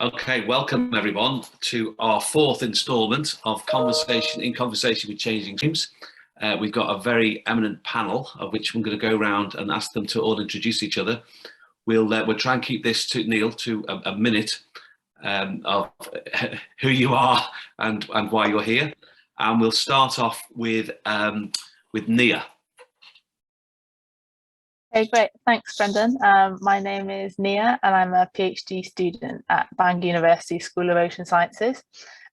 Okay, welcome everyone to our fourth instalment of Conversation with Changing Streams. We've got a very eminent panel of which I'm going to go around and ask them to all introduce each other. We'll try and keep this to Neil to a minute of who you are and why you're here, and we'll start off with Nia. Okay, great. Thanks, Brendan. My name is Nia, and I'm a PhD student at Bangor University School of Ocean Sciences.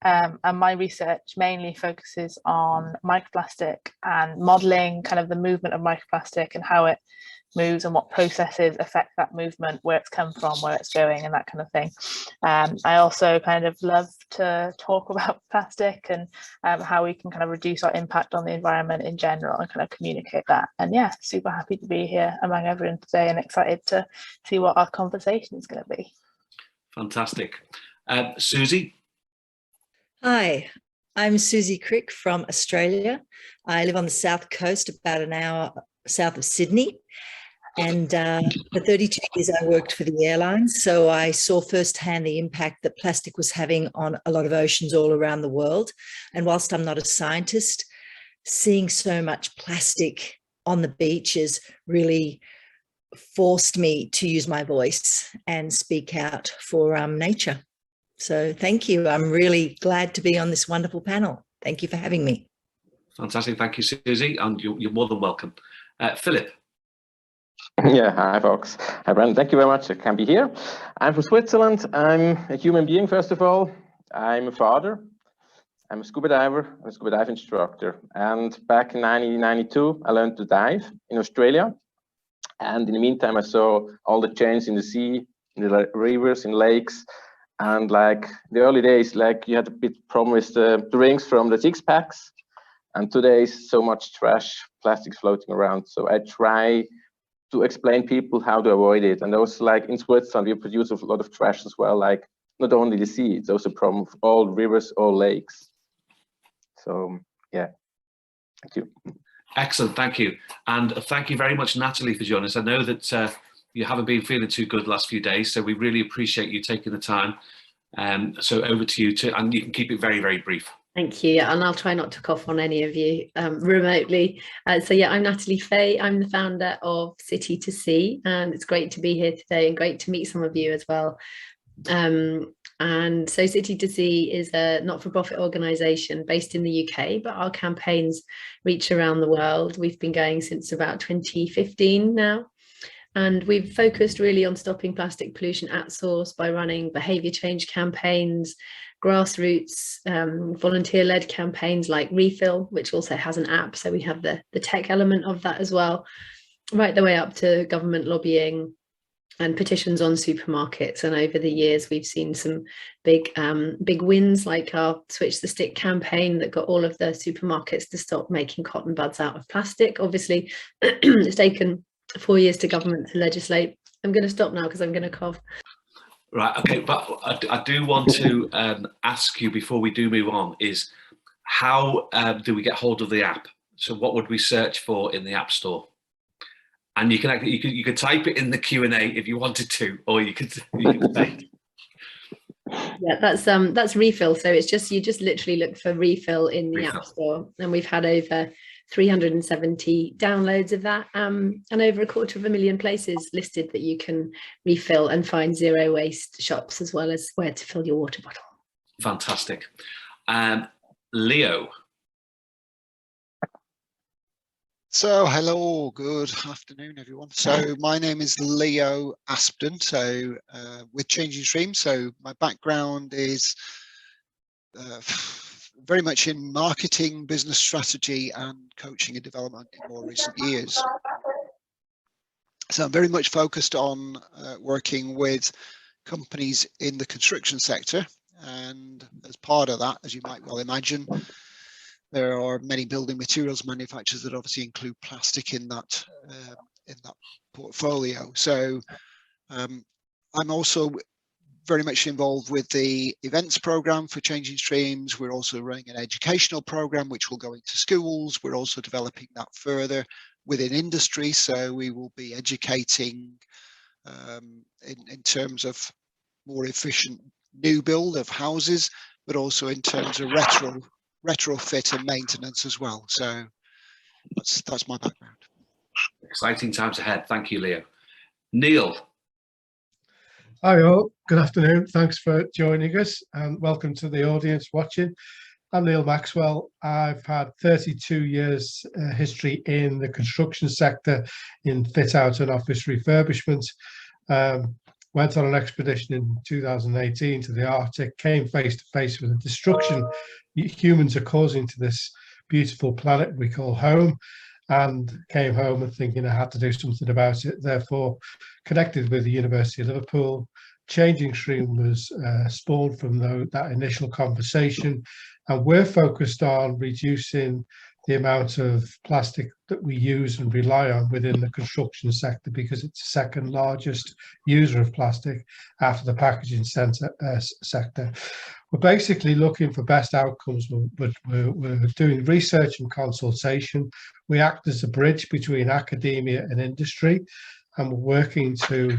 And my research mainly focuses on microplastic and modelling kind of the movement of microplastic and how it moves and what processes affect that movement, where it's come from, where it's going, and that kind of thing. I also kind of love to talk about plastic and how we can kind of reduce our impact on the environment in general and kind of communicate that. And yeah, super happy to be here among everyone today and excited to see what our conversation is going to be. Fantastic. Susie? Hi, I'm Susie Crick from Australia. I live on the south coast, about an hour south of Sydney. And for 32 years, I worked for the airlines. So I saw firsthand the impact that plastic was having on a lot of oceans all around the world. And whilst I'm not a scientist, seeing so much plastic on the beaches really forced me to use my voice and speak out for nature. So thank you. I'm really glad to be on this wonderful panel. Thank you for having me. Fantastic. Thank you, Susie. And you're more than welcome. Philipp? Yeah, hi folks. Hi Brandon, thank you very much. I can be here. I'm from Switzerland. I'm a human being, first of all. I'm a father. I'm a scuba diver. I'm a scuba dive instructor. And back in 1992, I learned to dive in Australia. And in the meantime, I saw all the changes in the sea, in the rivers, in lakes. And like the early days, like you had a bit problem with the rings from the six packs. And today is so much trash, plastic floating around. So I try to explain people how to avoid it. And also like in Switzerland, we produce a lot of trash as well, like not only the sea, it's also a problem of all rivers, all lakes. So yeah, thank you. Excellent, thank you. And thank you very much, Natalie, for joining us. I know that you haven't been feeling too good the last few days, so we really appreciate you taking the time. So over to you, and you can keep it very, very brief. Thank you, and I'll try not to cough on any of you remotely. So yeah, I'm Natalie Fée. I'm the founder of City to Sea, and it's great to be here today and great to meet some of you as well. And so City to Sea is a not-for-profit organisation based in the UK, but our campaigns reach around the world. We've been going since about 2015 now. And we've focused really on stopping plastic pollution at source by running behaviour change campaigns, grassroots volunteer-led campaigns like Refill, which also has an app, so we have the tech element of that as well, right the way up to government lobbying and petitions on supermarkets. And over the years we've seen some big wins, like our Switch the Stick campaign that got all of the supermarkets to stop making cotton buds out of plastic. Obviously it's taken 4 years to government to legislate. I'm going to stop now because I'm going to cough. Right, okay, but I do want to ask you before we do move on is how do we get hold of the app? So what would we search for in the App Store? And you could type it in the Q&A if you wanted to, or you could say. Yeah, that's Refill. So it's just you just literally look for Refill in the App Store, and we've had over 370 downloads of that, and over 250,000 places listed that you can refill and find zero waste shops, as well as where to fill your water bottle. Fantastic. Leo. So hello, good afternoon everyone. So my name is Leo Aspen, so with Changing Streams. So my background is very much in marketing, business strategy and coaching and development in more recent years. So I'm very much focused on working with companies in the construction sector, and as part of that, as you might well imagine, there are many building materials manufacturers that obviously include plastic in that portfolio. So I'm also very much involved with the events program for Changing Streams. We're also running an educational program which will go into schools. We're also developing that further within industry, so we will be educating in terms of more efficient new build of houses, but also in terms of retrofit and maintenance as well. So that's my background. Exciting times ahead. Thank you, Leo. Neil. Hi all, good afternoon. Thanks for joining us and welcome to the audience watching. I'm Neil Maxwell. I've had 32 years history in the construction sector in fit out and office refurbishment. Went on an expedition in 2018 to the Arctic, came face to face with the destruction humans are causing to this beautiful planet we call home, and came home and thinking I had to do something about it. Therefore, connected with the University of Liverpool. Changing Stream was spawned from that initial conversation, and we're focused on reducing the amount of plastic that we use and rely on within the construction sector, because it's the second largest user of plastic after the packaging sector. We're basically looking for best outcomes. We're doing research and consultation. We act as a bridge between academia and industry, and we're working to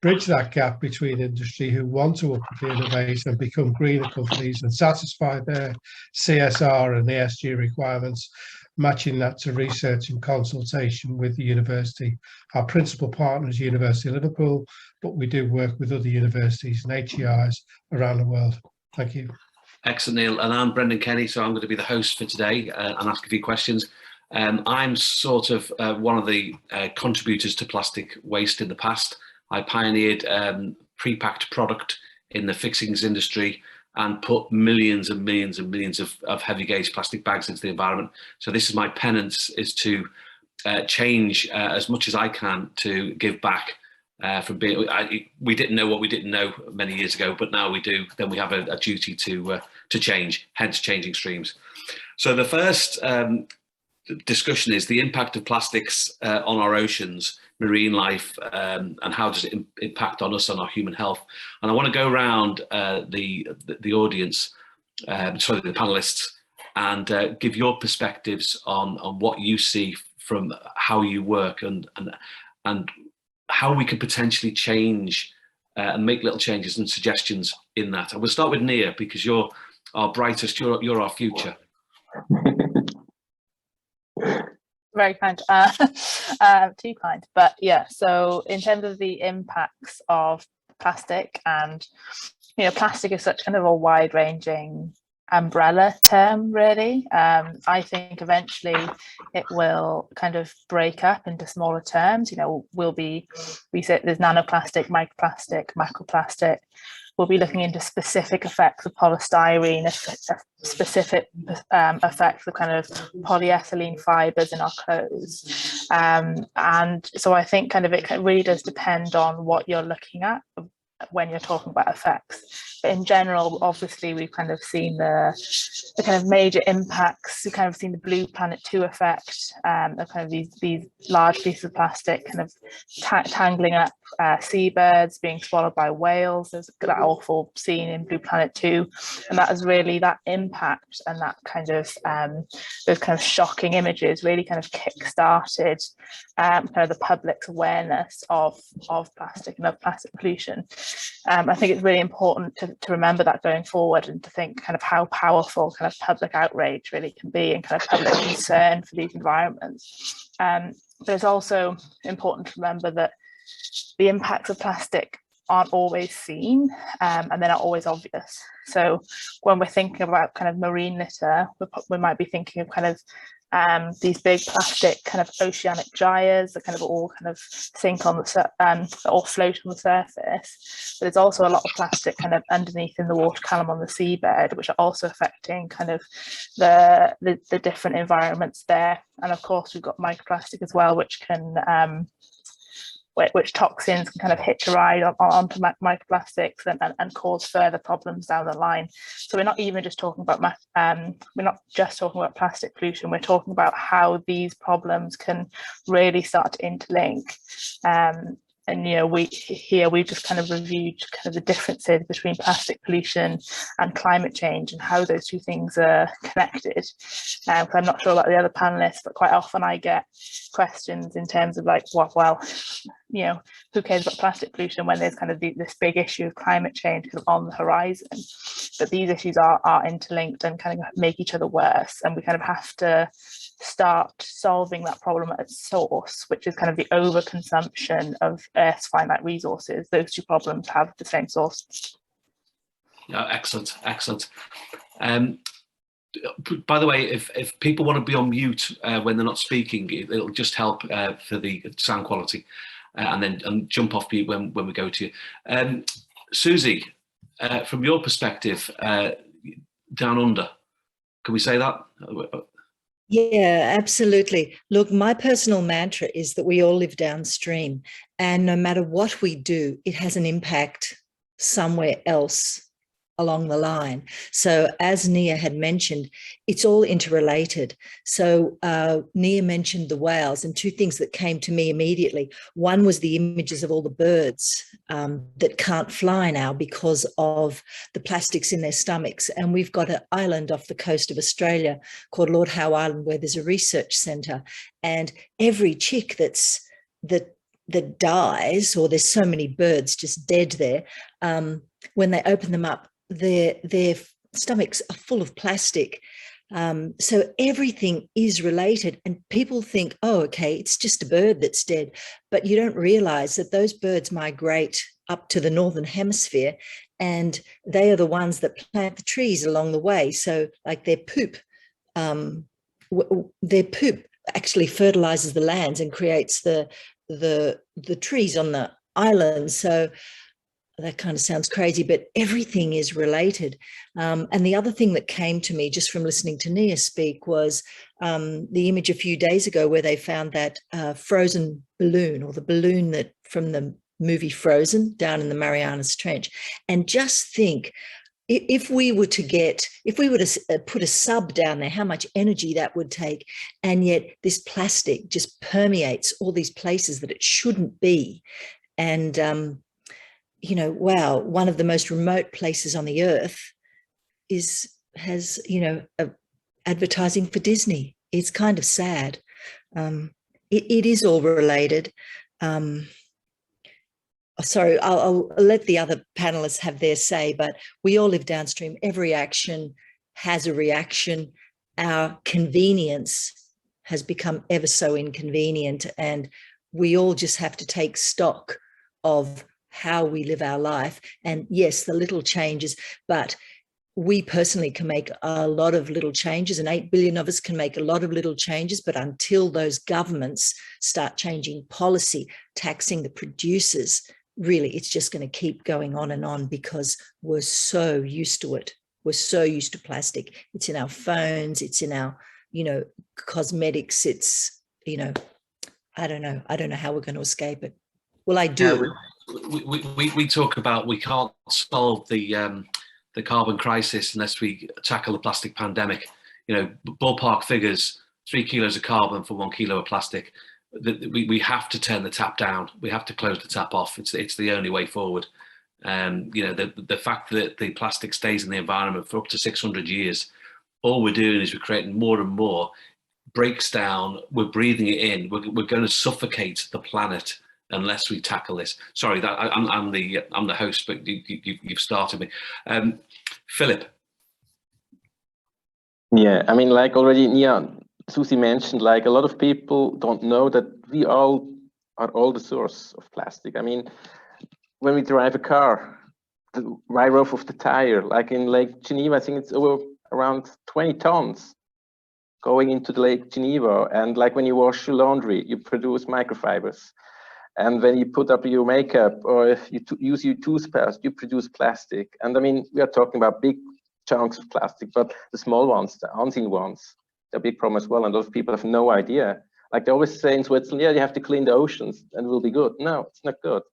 bridge that gap between industry who want to upwardly innovate and become greener companies and satisfy their CSR and ESG requirements, matching that to research and consultation with the university. Our principal partner is University of Liverpool, but we do work with other universities and HEIs around the world. Thank you. Excellent, Neil. And I'm Brendan Kenny, so I'm going to be the host for today and ask a few questions. I'm sort of one of the contributors to plastic waste in the past. I pioneered pre-packed product in the fixings industry and put millions and millions and millions of heavy gauge plastic bags into the environment. So this is my penance, is to change as much as I can to give back from being. We didn't know what we didn't know many years ago, but now we do. Then we have a duty to change. Hence, Changing Streams. So the first discussion is the impact of plastics on our oceans, marine life, and how does it impact on us, on our human health. And I want to go around the audience, sorry, the panelists, and give your perspectives on what you see from how you work and how we could potentially change and make little changes and suggestions in that. And we'll start with Nia, because you're our brightest, you're our future. Very kind, too kind, but yeah. So in terms of the impacts of plastic, and plastic is such kind of a wide-ranging umbrella term, really. I think eventually it will kind of break up into smaller terms. We say there's nanoplastic, microplastic, macroplastic. We'll be looking into specific effects of polystyrene, specific effects of kind of polyethylene fibers in our clothes. And so I think kind of it really does depend on what you're looking at when you're talking about effects. But in general, obviously, we've kind of seen the kind of major impacts. We've kind of seen the Blue Planet 2 effect of kind of these large pieces of plastic kind of tangling up seabirds, being swallowed by whales. There's that awful scene in Blue Planet 2, and that is really that impact, and that kind of those kind of shocking images really kind of kick-started kind of the public's awareness of plastic and of plastic pollution. I think it's really important to remember that going forward, and to think kind of how powerful kind of public outrage really can be, and kind of public concern for these environments. But it's also important to remember that the impacts of plastic aren't always seen, and they're not always obvious. So when we're thinking about kind of marine litter, we might be thinking of kind of these big plastic kind of oceanic gyres that kind of all kind of sink on the or float on the surface. But there's also a lot of plastic kind of underneath in the water column on the seabed, which are also affecting kind of the different environments there. And of course, we've got microplastic as well, which can which toxins can kind of hitch a ride onto microplastics and cause further problems down the line. So we're not even just talking about plastic pollution. We're talking about how these problems can really start to interlink. And we've just kind of reviewed kind of the differences between plastic pollution and climate change and how those two things are connected. I'm not sure about the other panelists, but quite often I get questions in terms of like, well, who cares about plastic pollution when there's kind of this big issue of climate change kind of on the horizon? But these issues are interlinked and kind of make each other worse, and we kind of have to start solving that problem at its source, which is kind of the overconsumption of Earth's finite resources. Those two problems have the same source. Yeah, excellent. By the way, if people want to be on mute when they're not speaking, it'll just help for the sound quality, and jump off mute when we go to you. Susie, from your perspective, down under, can we say that? Yeah, absolutely. Look, my personal mantra is that we all live downstream, and no matter what we do, it has an impact somewhere else along the line. So as Nia had mentioned, it's all interrelated. So Nia mentioned the whales, and two things that came to me immediately. One was the images of all the birds that can't fly now because of the plastics in their stomachs. And we've got an island off the coast of Australia called Lord Howe Island, where there's a research centre, and every chick that dies, or there's so many birds just dead there, when they open them up, their stomachs are full of plastic. So everything is related, and people think, oh, okay, it's just a bird that's dead. But you don't realize that those birds migrate up to the northern hemisphere, and they are the ones that plant the trees along the way. So like their poop actually fertilizes the lands and creates the trees on the island. So that kind of sounds crazy, but everything is related. And the other thing that came to me just from listening to Nia speak was the image a few days ago where they found that frozen balloon, or the balloon that from the movie Frozen, down in the Marianas Trench. And just think, if we were to put a sub down there, how much energy that would take. And yet this plastic just permeates all these places that it shouldn't be. And wow, one of the most remote places on the earth has advertising for Disney. It's kind of sad. It is all related. Sorry, I'll let the other panelists have their say, but we all live downstream. Every action has a reaction. Our convenience has become ever so inconvenient, and we all just have to take stock of how we live our life. And yes, the little changes, but we personally can make a lot of little changes, and 8 billion of us can make a lot of little changes. But until those governments start changing policy, taxing the producers, really, it's just going to keep going on, because we're so used to it. We're so used to plastic. It's in our phones, it's in our, cosmetics. It's, I don't know how we're going to escape it. Well, I do. We talk about we can't solve the carbon crisis unless we tackle the plastic pandemic. Ballpark figures: 3 kilos of carbon for 1 kilo of plastic. We have to turn the tap down. We have to close the tap off. It's the only way forward. The fact that the plastic stays in the environment for up to 600 years, all we're doing is we're creating more and more, breaks down. We're breathing it in. We're going to suffocate the planet unless we tackle this. Sorry, that I'm the host, but you've started me. Philipp. Yeah, I mean, like already Nia, Susie mentioned, like a lot of people don't know that we all are all the source of plastic. I mean, when we drive a car, the write-off of the tire, like in Lake Geneva, I think it's around 20 tons going into the Lake Geneva. And like when you wash your laundry, you produce microfibers. And when you put up your makeup, or if you use your toothpaste, you produce plastic. And I mean, we are talking about big chunks of plastic, but the small ones, the unseen ones, they're a big problem as well. And a lot of people have no idea. Like they always say in Switzerland, yeah, you have to clean the oceans and we'll be good. No, it's not good.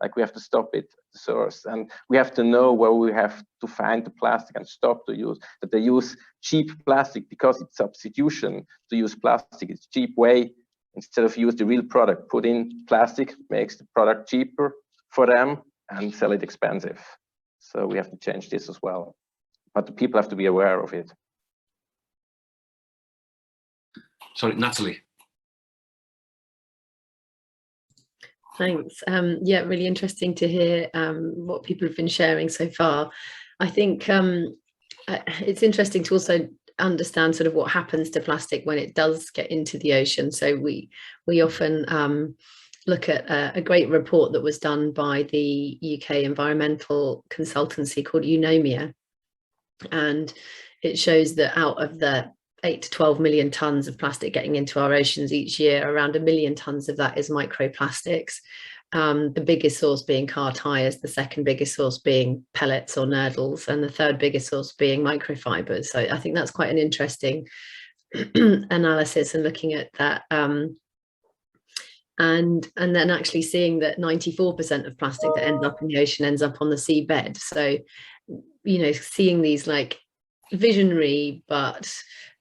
Like we have to stop it at the source. And we have to know where we have to find the plastic and stop to use, that they use cheap plastic because it's substitution to use plastic. It's a cheap way Instead of use the real product, put in plastic, makes the product cheaper for them and sell it expensive. So we have to change this as well. But the people have to be aware of it. Sorry, Natalie. Thanks. Yeah, really interesting to hear what people have been sharing so far. I think it's interesting to also understand sort of what happens to plastic when it does get into the ocean. So we often look at a great report that was done by the UK environmental consultancy called Ullmann, and it shows that out of the 8 to 12 million tons of plastic getting into our oceans each year, around 1 million tons of that is microplastics. The biggest source being car tires, the second biggest source being pellets or nurdles, and the third biggest source being microfibers. So I think that's quite an interesting analysis and looking at that. And then actually seeing that 94% of plastic that ends up in the ocean ends up on the seabed. So, you know, seeing these like visionary but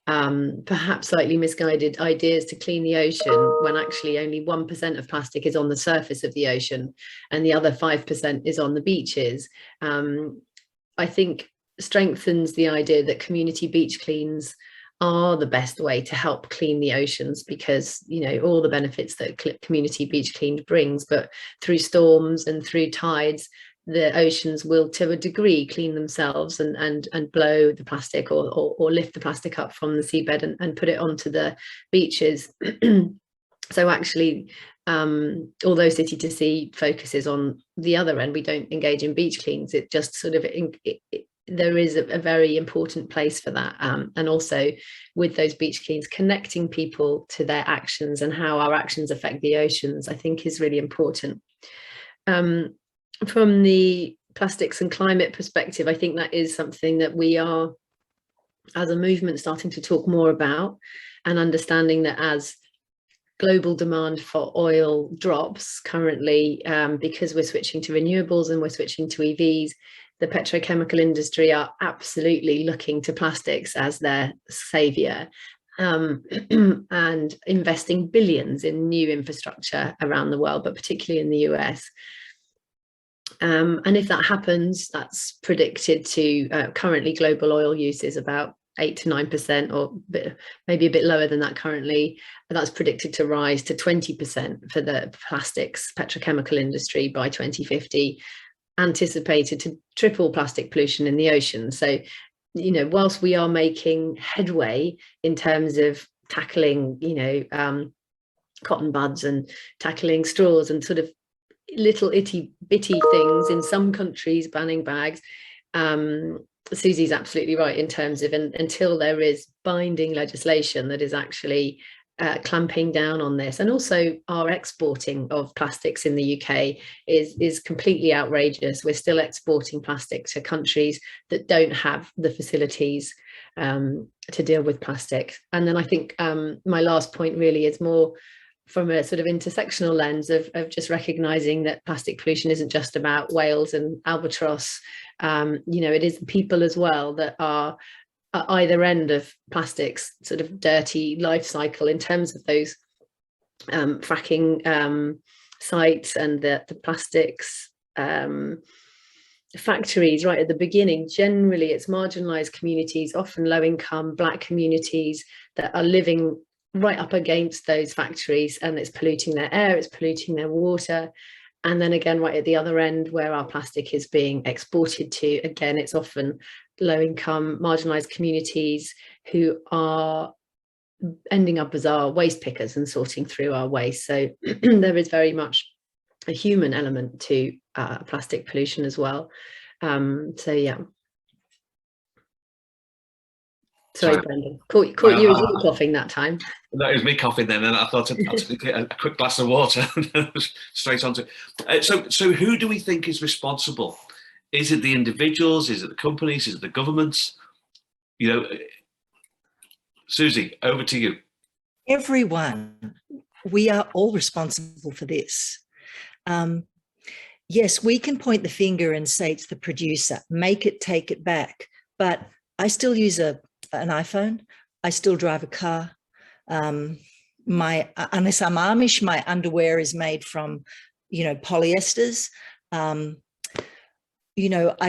perhaps slightly misguided ideas to clean the ocean, when actually only 1% of plastic is on the surface of the ocean and the other 5% is on the beaches, I think strengthens the idea that community beach cleans are the best way to help clean the oceans, because, you know, all the benefits that community beach clean brings, but through storms and through tides, the oceans will to a degree clean themselves and blow the plastic or lift the plastic up from the seabed and put it onto the beaches. So actually, although City to Sea focuses on the other end, we don't engage in beach cleans. It just sort of there is a very important place for that, and also with those beach cleans, connecting people to their actions and how our actions affect the oceans, I think is really important. From the plastics and climate perspective, I think that is something that we are, as a movement, starting to talk more about, and understanding that as global demand for oil drops currently, because we're switching to renewables and we're switching to EVs, the petrochemical industry are absolutely looking to plastics as their savior, and investing billions in new infrastructure around the world, but particularly in the US. And if that happens, that's predicted to, currently global oil use is about 8 to 9%, or maybe a bit lower than that currently. That's predicted to rise to 20% for the plastics petrochemical industry by 2050, anticipated to triple plastic pollution in the ocean. So, you know, whilst we are making headway in terms of tackling, you know, cotton buds and tackling straws and sort of little itty bitty things in some countries, banning bags, Susie's absolutely right in terms of until there is binding legislation that is actually clamping down on this. And also our exporting of plastics in the UK is completely outrageous. We're still exporting plastic to countries that don't have the facilities to deal with plastic. And then I think my last point really is more from a sort of intersectional lens of just recognizing that plastic pollution isn't just about whales and albatross. You know, it is the people as well that are at either end of plastics sort of dirty life cycle in terms of those fracking sites and the plastics factories right at the beginning. Generally, it's marginalized communities, often low income Black communities, that are living right up against those factories, and it's polluting their air, it's polluting their water. And then again, right at the other end where our plastic is being exported to, again, it's often low income, marginalized communities who are ending up as our waste pickers and sorting through our waste. So there is very much a human element to plastic pollution as well. So yeah. Sorry, Brendan. Caught you as you were coughing that time. No, it was me coughing then, and I thought I'd get a quick glass of water straight onto it. So who do we think is responsible? Is it the individuals? Is it the companies? Is it the governments? You know, Susie, over to you. Everyone. We are all responsible for this. Yes, we can point the finger and say it's the producer, make it, take it back. But I still use an iPhone. I still drive a car. unless I'm Amish, my underwear is made from, polyesters. I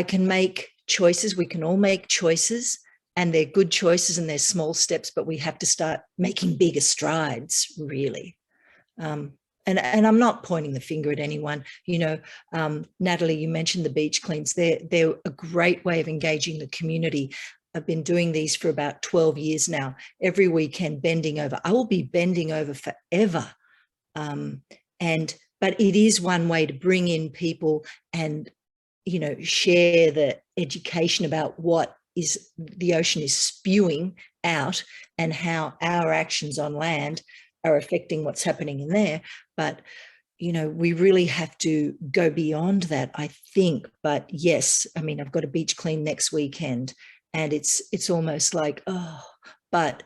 can make choices. We can all make choices, and they're good choices and they're small steps, but we have to start making bigger strides, really. And I'm not pointing the finger at anyone. Natalie, you mentioned the beach cleans. They're a great way of engaging the community. I've been doing these for about 12 years now. Every weekend, bending over. I will be bending over forever. But it is one way to bring in people and, share the education about what is the ocean is spewing out and how our actions on land are affecting what's happening in there. But, we really have to go beyond that, I think. But yes, I mean, I've got a beach clean next weekend, and it's almost like, but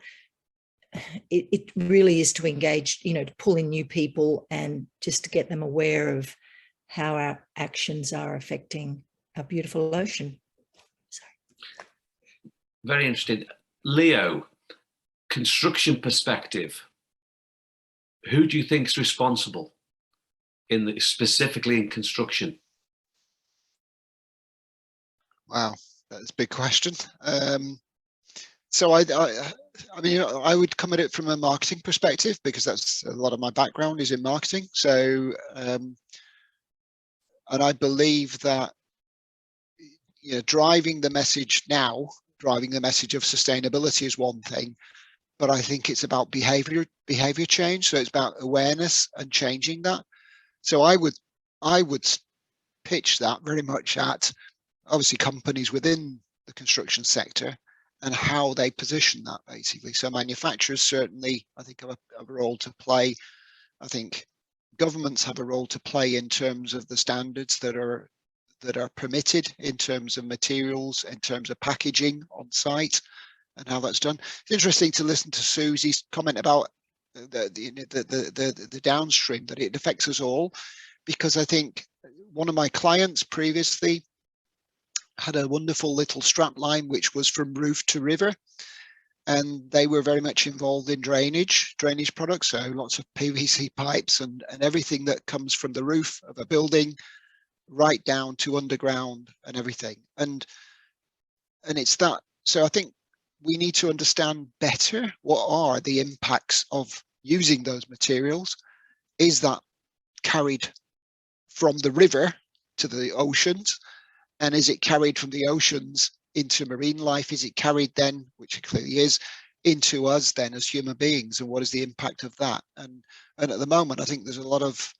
it really is to engage, to pull in new people and just to get them aware of how our actions are affecting our beautiful ocean. Sorry. Very interesting. Leo, construction perspective, who do you think is responsible specifically in construction? Wow, that's a big question. So I mean, I would come at it from a marketing perspective, because that's a lot of my background is in marketing. So, and I believe that, driving the message of sustainability is one thing, but I think it's about behavior change. So it's about awareness and changing that. So I would pitch that very much at, obviously, companies within the construction sector and how they position that, basically. So manufacturers certainly, I think, have a role to play. I think governments have a role to play in terms of the standards that are permitted in terms of materials, in terms of packaging on site, and how that's done. It's interesting to listen to Susie's comment about the downstream, that it affects us all, because I think one of my clients previously had a wonderful little strap line which was from roof to river, and they were very much involved in drainage products, so lots of PVC pipes and everything that comes from the roof of a building right down to underground and everything. And it's that. So I think we need to understand better what are the impacts of using those materials. Is that carried from the river to the oceans? And is it carried from the oceans into marine life? Is it carried then, which it clearly is, into us then as human beings? And what is the impact of that? And at the moment, I think there's a lot of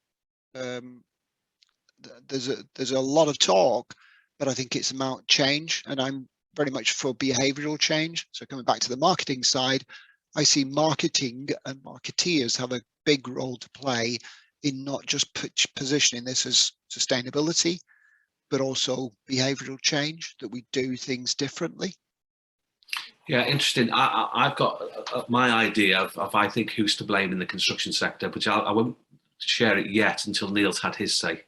there's a lot of talk, but I think it's about change, and I'm very much for behavioral change. So coming back to the marketing side, I see marketing and marketeers have a big role to play in not just positioning this as sustainability, but also behavioral change, that we do things differently. Yeah, interesting. I've got my idea of I think who's to blame in the construction sector, which I won't share it yet until Neil's had his say.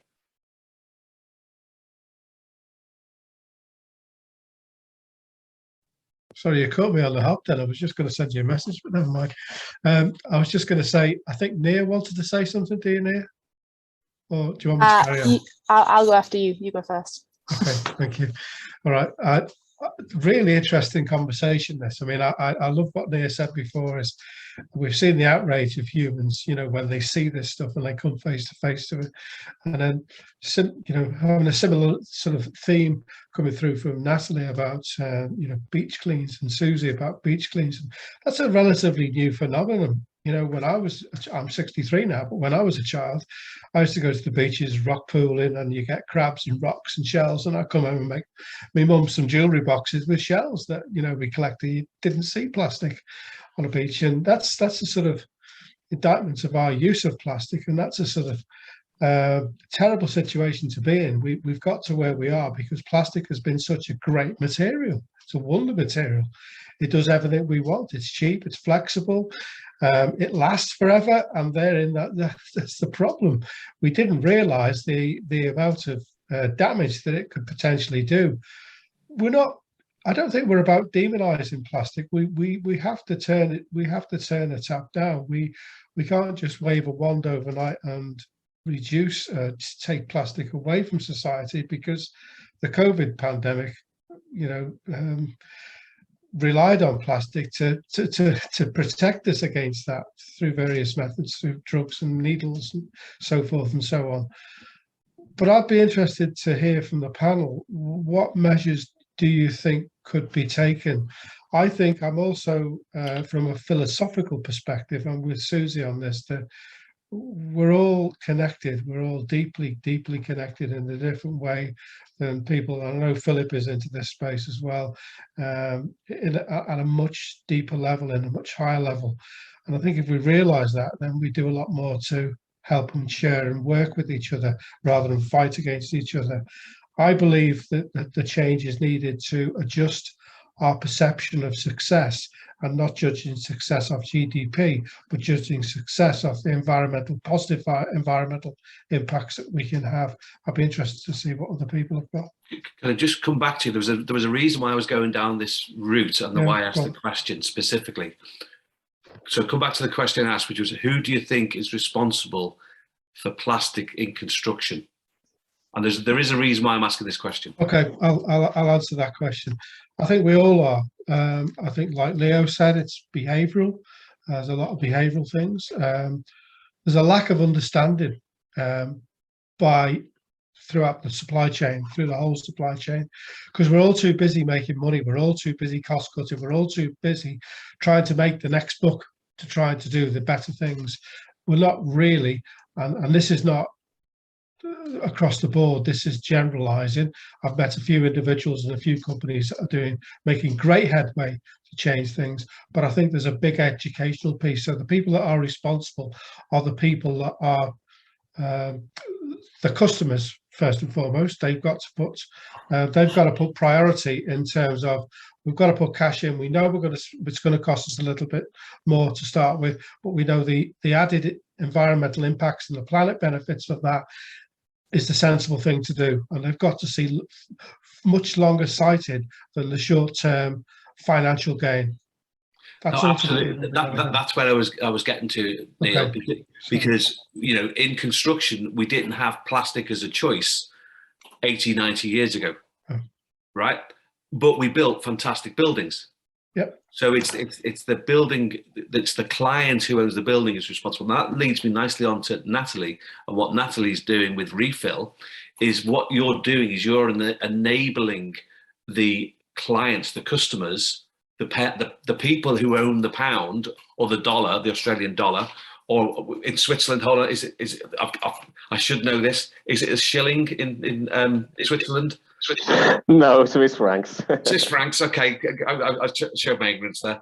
Sorry, you caught me on the hop then. I was just going to send you a message, but never mind. I was just going to say, I think Nia wanted to say something. Do you, Nia? Or do you want me to carry on? I'll go after you. You go first. Okay, thank you. All right. Really interesting conversation, this. I mean, I love what Nia said before, is we've seen the outrage of humans, when they see this stuff and they come face to face to it. And then, having a similar sort of theme coming through from Natalie about, beach cleans, and Susie about beach cleans. That's a relatively new phenomenon. When I'm 63 now, but when I was a child, I used to go to the beaches, rock pooling, and you get crabs and rocks and shells, and I'd come home and make my mum some jewellery boxes with shells that, we collected. You didn't see plastic on a beach, and that's a sort of indictment of our use of plastic, and that's a sort of terrible situation to be in. We've got to where we are because plastic has been such a great material. It's a wonder material. It does everything we want. It's cheap, it's flexible, it lasts forever, and therein that's the problem. We didn't realize the amount of damage that it could potentially do. We're not I don't think we're about demonizing plastic. We have to turn it. We have to turn a tap down. We can't just wave a wand overnight and reduce, take plastic away from society, because the COVID pandemic, relied on plastic to protect us against that through various methods, through drugs and needles and so forth and so on. But I'd be interested to hear from the panel, what measures do you think could be taken? I think I'm also, from a philosophical perspective, I'm with Susie on this, that we're all connected. We're all deeply, deeply connected in a different way than people. I know Philipp is into this space as well, at a much deeper level, in a much higher level. And I think if we realise that, then we do a lot more to help and share and work with each other rather than fight against each other. I believe that the change is needed to adjust our perception of success, and not judging success of GDP, but judging success of the positive environmental impacts that we can have. I'd be interested to see what other people have got. Can I just come back to you? There was a reason why I was going down this route, and why I asked the question specifically. So come back to the question I asked, which was, who do you think is responsible for plastic in construction? And there is a reason why I'm asking this question. Okay, I'll answer that question. I think we all are. I think, like Leo said, it's behavioural. There's a lot of behavioural things. There's a lack of understanding throughout the supply chain, through the whole supply chain, because we're all too busy making money. We're all too busy cost cutting. We're all too busy trying to make the next buck, to try to do the better things. We're not really, and this is not across the board, this is generalizing. I've met a few individuals and a few companies that are making great headway to change things, but I think there's a big educational piece. So the people that are responsible are the people that are the customers first and foremost. They've got to put priority in terms of, we've got to put cash in. We know it's going to cost us a little bit more to start with, but we know the added environmental impacts and the planet benefits of that is the sensible thing to do. And they've got to see much longer sighted than the short-term financial gain. That's absolutely. That's where I was getting to, Neil, okay. Because in construction we didn't have plastic as a choice 80, 90 years ago, right? But we built fantastic buildings. Yep. So it's the building, it's the client who owns the building is responsible. And that leads me nicely on to Natalie, and what Natalie's doing with Refill is, what you're doing is you're enabling the clients, the customers, the people who own the pound or the dollar, the Australian dollar, or in Switzerland, hold on, I should know this. Is it a shilling in Switzerland? No, Swiss francs. Swiss francs, okay. I showed my ignorance there.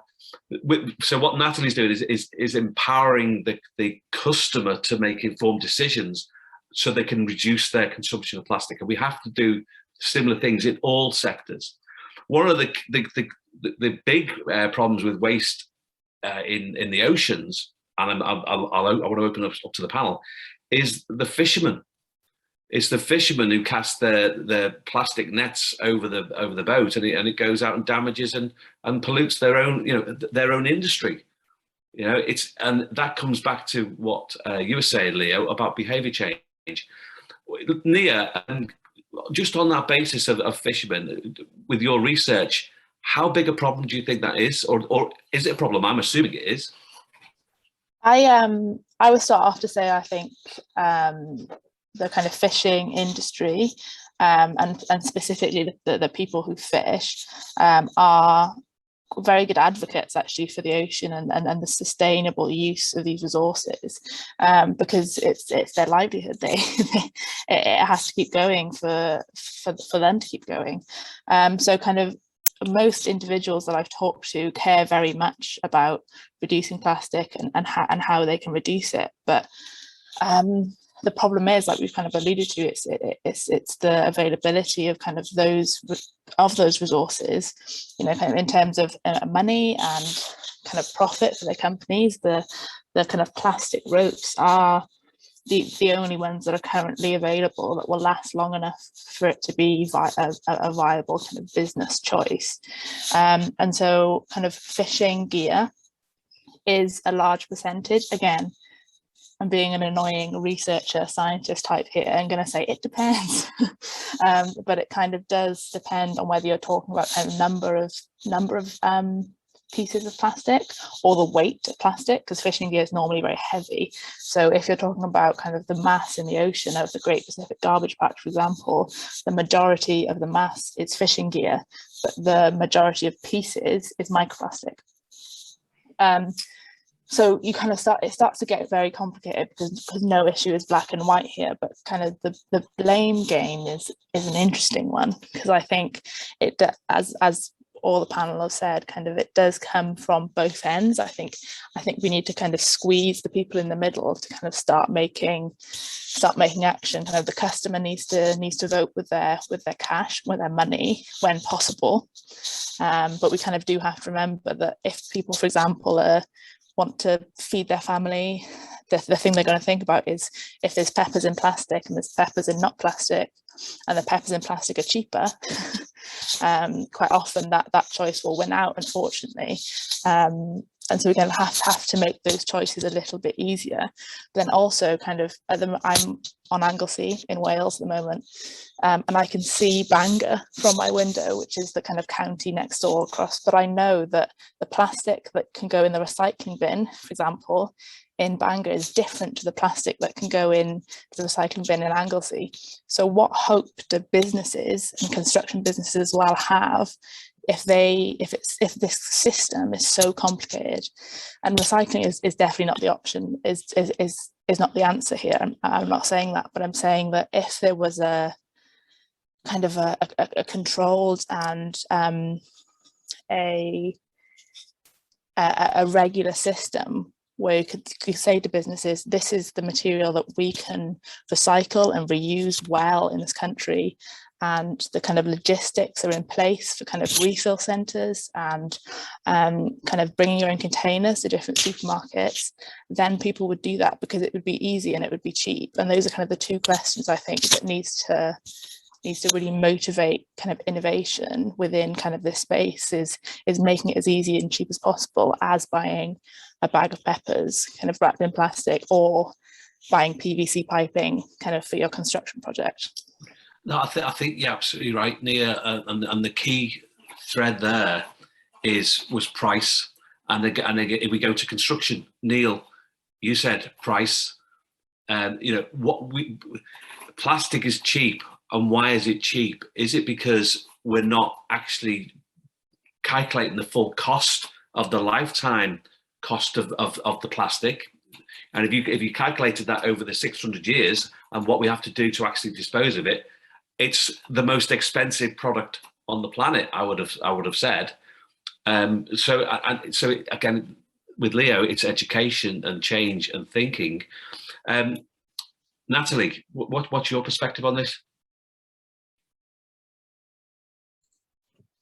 So what Natalie's doing is empowering the customer to make informed decisions so they can reduce their consumption of plastic. And we have to do similar things in all sectors. One of the big problems with waste in the oceans, and I want to open up to the panel, is the fishermen. It's the fishermen who cast their plastic nets over the boat, and it goes out and damages and pollutes their own industry. And that comes back to what you were saying, Leo, about behaviour change. Nia, just on that basis of fishermen, with your research, how big a problem do you think that is, or is it a problem? I'm assuming it is. I would start off to say, I think the kind of fishing industry, and specifically the people who fish, are very good advocates actually for the ocean and the sustainable use of these resources, because it's their livelihood. It has to keep going for them to keep going. So kind of most individuals that I've talked to care very much about reducing plastic and how they can reduce it, but the problem is, like we've kind of alluded to, it's the availability of kind of those resources, kind of in terms of money and kind of profit for the companies. The kind of plastic ropes are the only ones that are currently available that will last long enough for it to be a viable kind of business choice. And so kind of fishing gear is a large percentage. Again, I'm being an annoying researcher, scientist type here. I'm going to say it depends, but it kind of does depend on whether you're talking about kind of number of pieces of plastic or the weight of plastic, because fishing gear is normally very heavy. So if you're talking about kind of the mass in the ocean of the Great Pacific Garbage Patch, for example, the majority of the mass is fishing gear, but the majority of pieces is microplastic. So you kind of it starts to get very complicated because no issue is black and white here, but kind of the blame game is an interesting one, because I think it, as all the panel have said, kind of it does come from both ends. I think we need to kind of squeeze the people in the middle to kind of start making action. Kind of the customer needs to vote with their cash, with their money when possible. But we kind of do have to remember that if people, for example, want to feed their family, the thing they're going to think about is if there's peppers in plastic and there's peppers in not plastic, and the peppers in plastic are cheaper, quite often that choice will win out, unfortunately. And so we're going to have to make those choices a little bit easier. But then also kind of, I'm on Anglesey in Wales at the moment, and I can see Bangor from my window, which is the kind of county next door across. But I know that the plastic that can go in the recycling bin, for example, in Bangor is different to the plastic that can go in the recycling bin in Anglesey. So what hope do businesses and construction businesses as well have if this system is so complicated? And recycling is definitely not the option, is not the answer here. I'm not saying that, but I'm saying that if there was a kind of a controlled and a regular system where you could say to businesses, this is the material that we can recycle and reuse well in this country, and the kind of logistics are in place for kind of refill centres and kind of bringing your own containers to different supermarkets, then people would do that because it would be easy and it would be cheap. And those are kind of the two questions I think that needs to really motivate kind of innovation within kind of this space, is making it as easy and cheap as possible as buying a bag of peppers kind of wrapped in plastic, or buying PVC piping kind of for your construction project. No, I think you're absolutely right, Nia, and the key thread there was price. And again, if we go to construction, Neil, you said price. Plastic is cheap, and why is it cheap? Is it because we're not actually calculating the full cost of the lifetime cost of the plastic? And if you calculated that over the 600 years and what we have to do to actually dispose of it, it's the most expensive product on the planet, I would have said. So again, with Leo, it's education and change and thinking. Natalie, what's your perspective on this?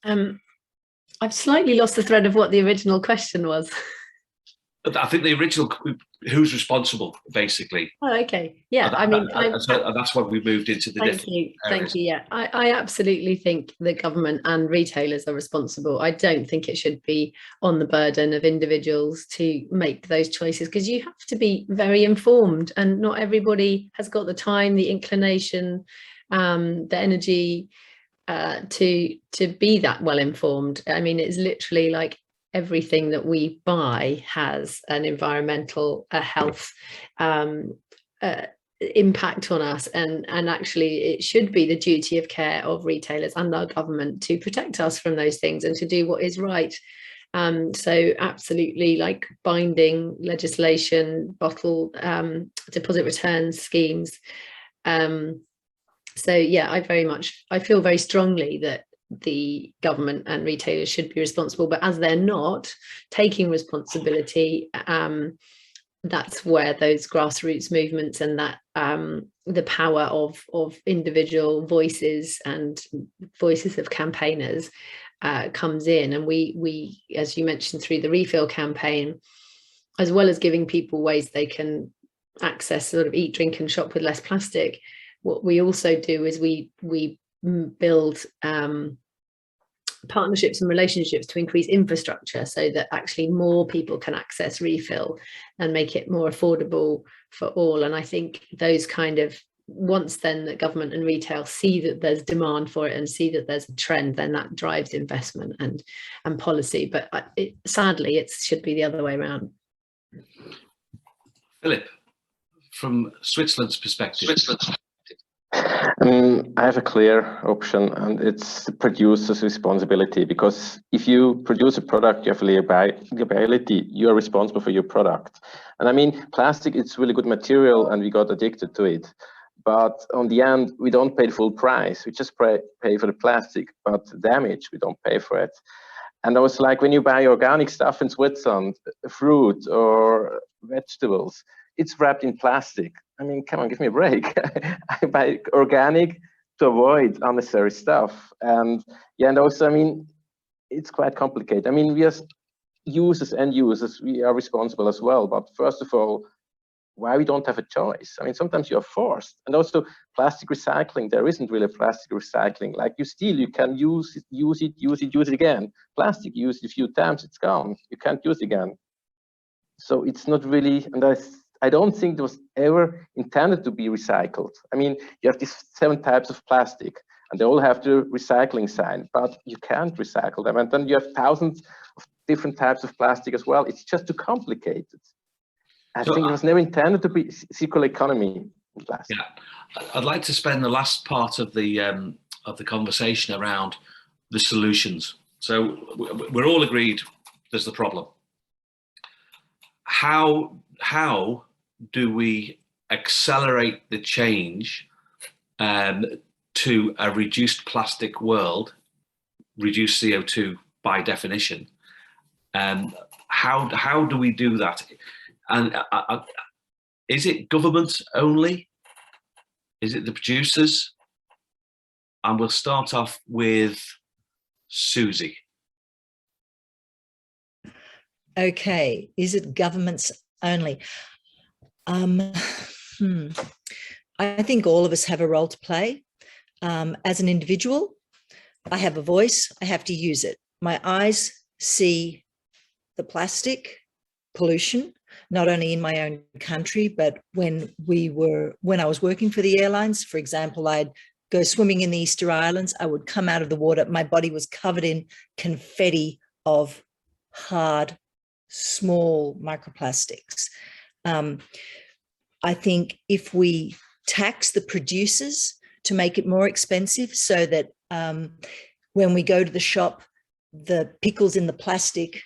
I've slightly lost the thread of what the original question was. I think the original, who's responsible, basically. Oh, okay. Yeah, that's why we moved into the different areas. Thank you. Yeah, I absolutely think the government and retailers are responsible. I don't think it should be on the burden of individuals to make those choices, because you have to be very informed, and not everybody has got the time, the inclination, the energy to be that well informed. I mean, it's literally like everything that we buy has an environmental, health impact on us, and actually it should be the duty of care of retailers and our government to protect us from those things and to do what is right. So absolutely, like binding legislation, bottle deposit return schemes. So yeah, I feel very strongly that the government and retailers should be responsible, but as they're not taking responsibility, that's where those grassroots movements and that the power of individual voices and voices of campaigners comes in. And we, as you mentioned, through the refill campaign, as well as giving people ways they can access, sort of eat, drink and shop with less plastic, what we also do is we build partnerships and relationships to increase infrastructure so that actually more people can access refill and make it more affordable for all. And I think those kind of, once then the government and retail see that there's demand for it and see that there's a trend, then that drives investment and policy. But sadly, it should be the other way around. Philipp, from Switzerland's perspective. I have a clear option, and it's the producer's responsibility, because if you produce a product, you have liability, you are responsible for your product. And I mean, plastic, it's really good material and we got addicted to it. But on the end, we don't pay the full price. We just pay for the plastic, but the damage, we don't pay for it. And I was like, when you buy organic stuff in Switzerland, fruit or vegetables, it's wrapped in plastic. I mean, come on, give me a break. I buy organic to avoid unnecessary stuff. And yeah, and also, I mean, it's quite complicated. I mean, we as users, end users, we are responsible as well. But first of all, why we don't have a choice? I mean, sometimes you are forced. And also plastic recycling, there isn't really plastic recycling. Like you steal, you can use it again. Plastic, use it a few times, it's gone. You can't use it again. So it's not really, and I don't think it was ever intended to be recycled. I mean, you have these 7 types of plastic and they all have the recycling sign, but you can't recycle them. And then you have thousands of different types of plastic as well. It's just too complicated. I think it was never intended to be circular economy in plastic. Yeah, I'd like to spend the last part of the conversation around the solutions. So we're all agreed there's the problem. How do we accelerate the change to a reduced plastic world, reduce CO2 by definition? How do we do that? And is it government only? Is it the producers? And we'll start off with Susie. Okay, is it governments only? I think all of us have a role to play. As an individual, I have a voice, I have to use it. My eyes see the plastic pollution, not only in my own country, but when I was working for the airlines, for example, I'd go swimming in the Easter Islands, I would come out of the water, my body was covered in confetti of hard, small microplastics. I think if we tax the producers to make it more expensive so that when we go to the shop, the pickles in the plastic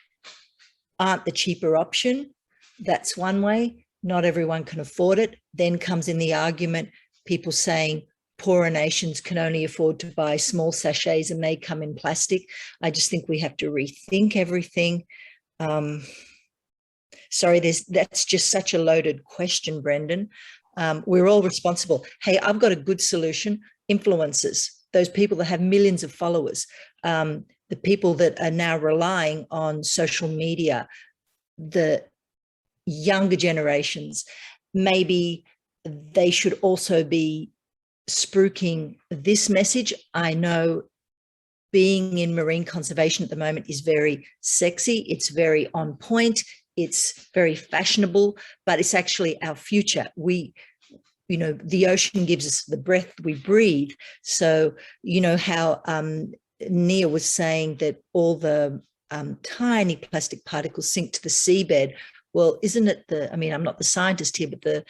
aren't the cheaper option, that's one way. Not everyone can afford it. Then comes in the argument, people saying poorer nations can only afford to buy small sachets and they come in plastic. I just think we have to rethink everything. Sorry, that's just such a loaded question, Brendan. We're all responsible. Hey, I've got a good solution. Influencers, those people that have millions of followers, the people that are now relying on social media, the younger generations, maybe they should also be spruiking this message. I know being in marine conservation at the moment is very sexy. It's very on point. It's very fashionable, but it's actually our future. The ocean gives us the breath we breathe. So, you know how Nia was saying that all the tiny plastic particles sink to the seabed. Well, isn't it I'm not the scientist here, but the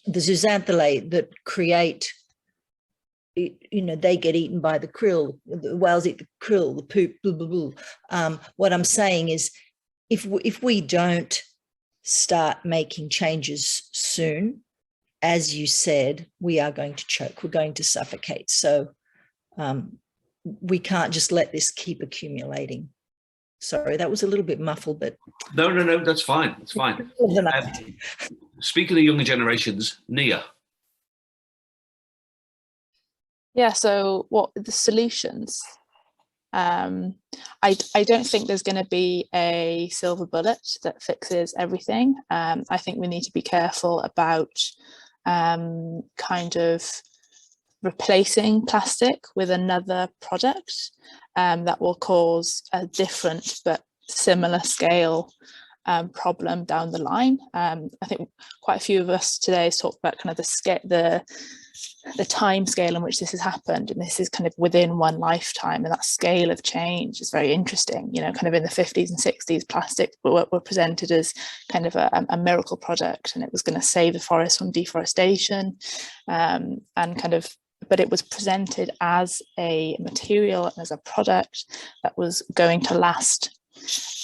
zooxanthellae that create, they get eaten by the krill, the whales eat the krill, the poop, blah, blah, blah. What I'm saying is, if we don't start making changes soon, as you said, we are going to choke, we're going to suffocate. So we can't just let this keep accumulating. Sorry, that was a little bit muffled, but no, that's fine. That's fine. Speaking of younger generations, Nia. Yeah. So, what are the solutions? I don't think there's going to be a silver bullet that fixes everything. I think we need to be careful about kind of replacing plastic with another product that will cause a different but similar scale problem down the line. I think quite a few of us today has talked about kind of the time scale in which this has happened, and this is kind of within one lifetime, and that scale of change is very interesting. You know, kind of in the 50s and 60s, plastic were presented as kind of a miracle product, and it was going to save the forest from deforestation, and kind of, but it was presented as a material and as a product that was going to last,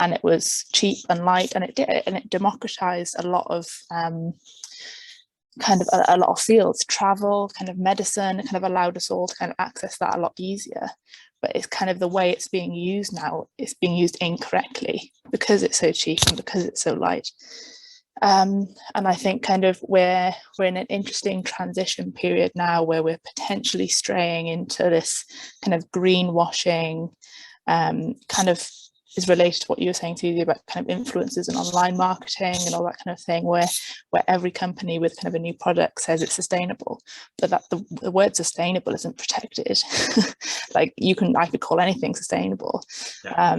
and it was cheap and light, and it democratized a lot of kind of a lot of fields, travel, kind of medicine, kind of allowed us all to kind of access that a lot easier. But it's kind of the way it's being used now, it's being used incorrectly because it's so cheap and because it's so light. And I think kind of we're in an interesting transition period now where we're potentially straying into this kind of greenwashing kind of is related to what you were saying, Susie, about kind of influencers and online marketing and all that kind of thing, where every company with kind of a new product says it's sustainable, but that the word sustainable isn't protected. Like I could call anything sustainable. Yeah.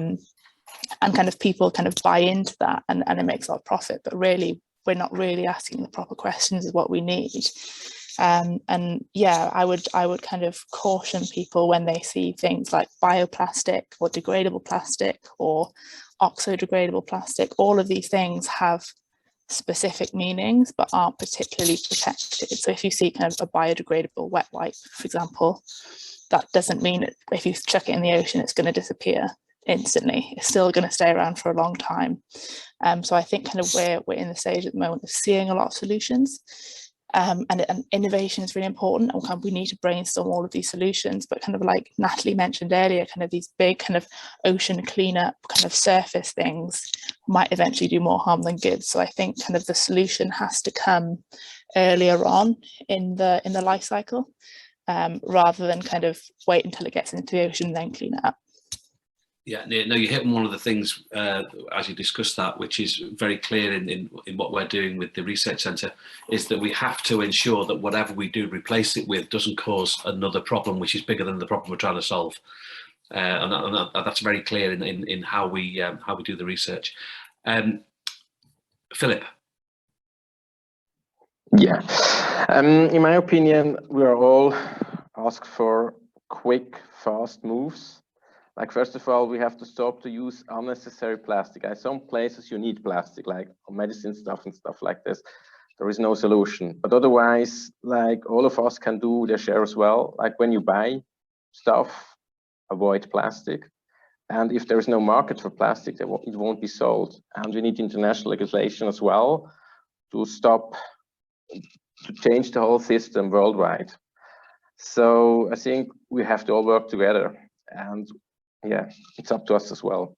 And kind of people kind of buy into that, and it makes a lot of profit, but really we're not really asking the proper questions of what we need. And yeah, I would kind of caution people when they see things like bioplastic or degradable plastic or oxo-degradable plastic. All of these things have specific meanings but aren't particularly protected. So if you see kind of a biodegradable wet wipe, for example, that doesn't mean that if you chuck it in the ocean it's going to disappear instantly. It's still going to stay around for a long time. So I think kind of we're in the stage at the moment of seeing a lot of solutions. And innovation is really important, and kind of we need to brainstorm all of these solutions, but kind of like Natalie mentioned earlier, kind of these big kind of ocean cleanup kind of surface things might eventually do more harm than good. So I think kind of the solution has to come earlier on in the life cycle, rather than kind of wait until it gets into the ocean and then clean it up. Yeah, no, you hit on one of the things as you discussed that, which is very clear in what we're doing with the research centre, is that we have to ensure that whatever we do replace it with doesn't cause another problem which is bigger than the problem we're trying to solve, and that's very clear in how we do the research. Philipp. Yeah, in my opinion, we are all asked for quick, fast moves. Like, first of all, we have to stop to use unnecessary plastic. In some places you need plastic, like medicine stuff and stuff like this. There is no solution. But otherwise, like, all of us can do their share as well. Like, when you buy stuff, avoid plastic. And if there is no market for plastic, it won't be sold. And we need international legislation as well to change the whole system worldwide. So I think we have to all work together. And yeah, it's up to us as well.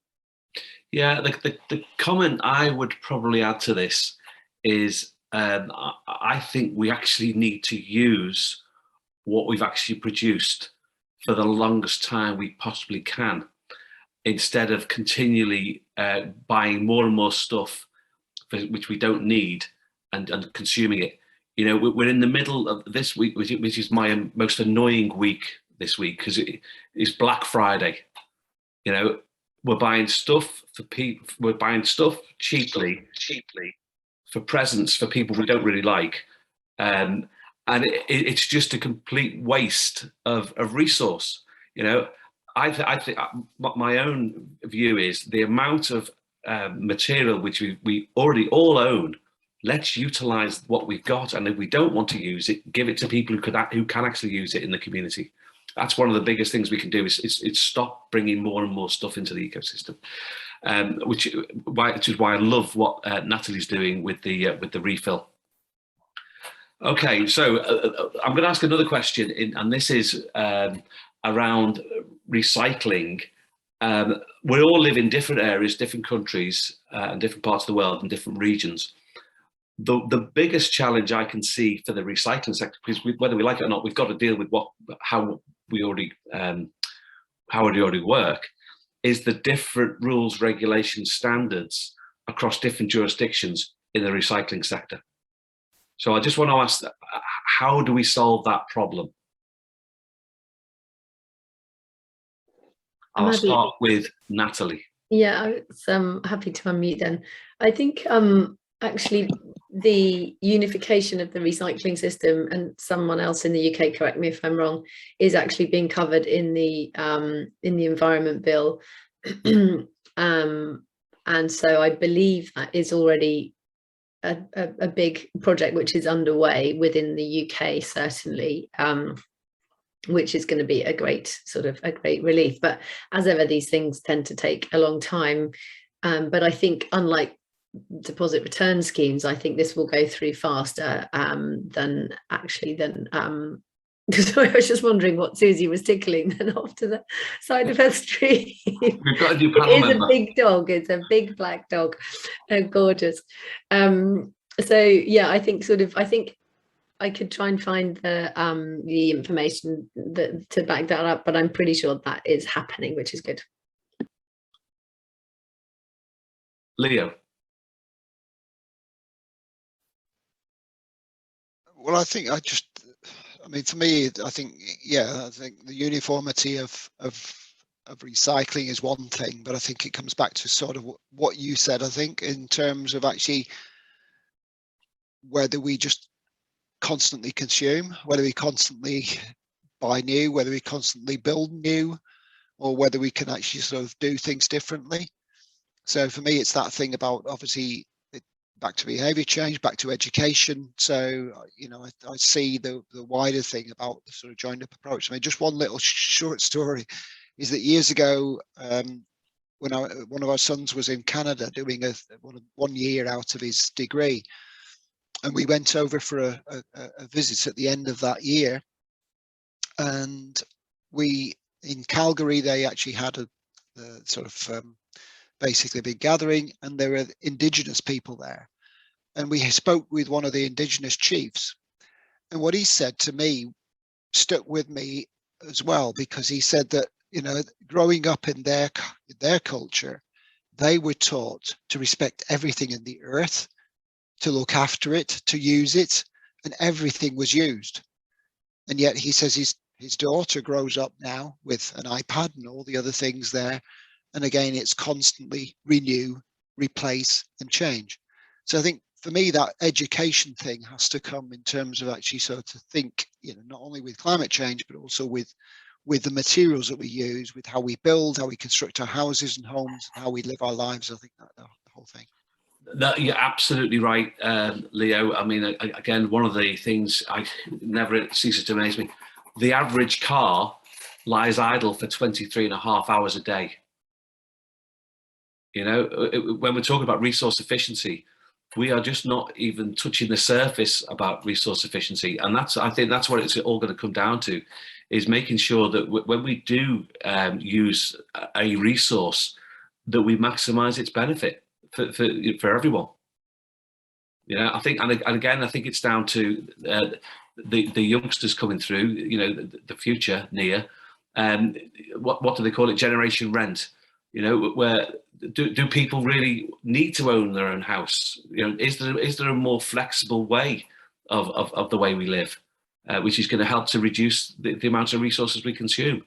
Yeah, the comment I would probably add to this is I think we actually need to use what we've actually produced for the longest time we possibly can, instead of continually buying more and more stuff which we don't need and consuming it. You know, we're in the middle of this week, which is my most annoying week this week, because it's Black Friday. You know, we're buying stuff for people. We're buying stuff cheaply for presents for people we don't really like, and it's just a complete waste of resource. You know, I think my own view is the amount of material which we already all own. Let's utilize what we've got, and if we don't want to use it, give it to people who can actually use it in the community. That's one of the biggest things we can do is stop bringing more and more stuff into the ecosystem, which is why I love what Natalie's doing with the refill. Okay, so I'm going to ask another question, and this is around recycling. We all live in different areas, different countries, and different parts of the world and different regions. The biggest challenge I can see for the recycling sector, because whether we like it or not, we've got to deal with how we already how it already work, is the different rules, regulations, standards across different jurisdictions in the recycling sector. So I just want to ask, how do we solve that problem? I'll start with Natalie. Yeah, I'm happy to unmute then. I think actually the unification of the recycling system, and someone else in the UK, correct me if I'm wrong, is actually being covered in the Environment Bill. And so I believe that is already a big project which is underway within the UK, certainly, which is going to be a great relief. But as ever, these things tend to take a long time. But I think, unlike deposit return schemes, I think this will go through faster than because I was just wondering what Susie was tickling then off to the side of her street. We've got a new panel member. It is a big dog. It's a big black dog, gorgeous. So yeah, I think I could try and find the information to back that up, but I'm pretty sure that is happening, which is good. Leo. Well, for me, I think the uniformity of recycling is one thing, but I think it comes back to sort of what you said, I think, in terms of actually whether we just constantly consume, whether we constantly buy new, whether we constantly build new, or whether we can actually sort of do things differently. So for me, it's that thing about, obviously, back to behavior change, back to education. So, I see the wider thing about the sort of joined up approach. I mean, just one little short story is that years ago, when one of our sons was in Canada doing 1 year out of his degree, and we went over for a visit at the end of that year, and in Calgary, they actually had a sort of basically a big gathering, and there were Indigenous people there. And we spoke with one of the Indigenous chiefs, and what he said to me stuck with me as well, because he said that, growing up in their culture, they were taught to respect everything in the earth, to look after it, to use it, and everything was used. And yet he says his daughter grows up now with an iPad and all the other things there. And again, it's constantly renew, replace, and change. So I think for me, that education thing has to come in terms of actually sort of think, not only with climate change, but also with the materials that we use, with how we build, how we construct our houses and homes, and how we live our lives. I think that the whole thing. You're absolutely right, Leo. I mean, again, one of the things I never ceases to amaze me, the average car lies idle for 23.5 hours a day. When we're talking about resource efficiency, we are just not even touching the surface about resource efficiency. And I think that's what it's all going to come down to, is making sure that when we do use a resource, that we maximize its benefit for everyone. I think, and again, I think it's down to the youngsters coming through, the future, Nia. What do they call it? Generation rent. Where do people really need to own their own house? Is there a more flexible way of the way we live, which is going to help to reduce the amount of resources we consume?